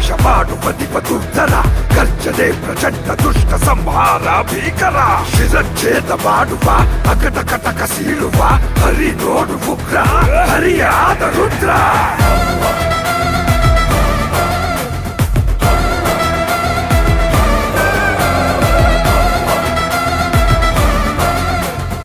ನಾಶಮಾಡುವ ದಿಪದುರ್ಧರ ಗರ್ಜನೆ ಪ್ರಚಂಡ ದುಷ್ಟ ಸಂಹಾರ ಭೀಕರ ಶಿರಚ್ಛೇದ ಮಾಡುವ ಅಕಟ ಕಟಕ ಸೀಳುವ ಹರಿ ನೋಡು ಉಗ್ರ ಹರಿಯಾದ ರುದ್ರ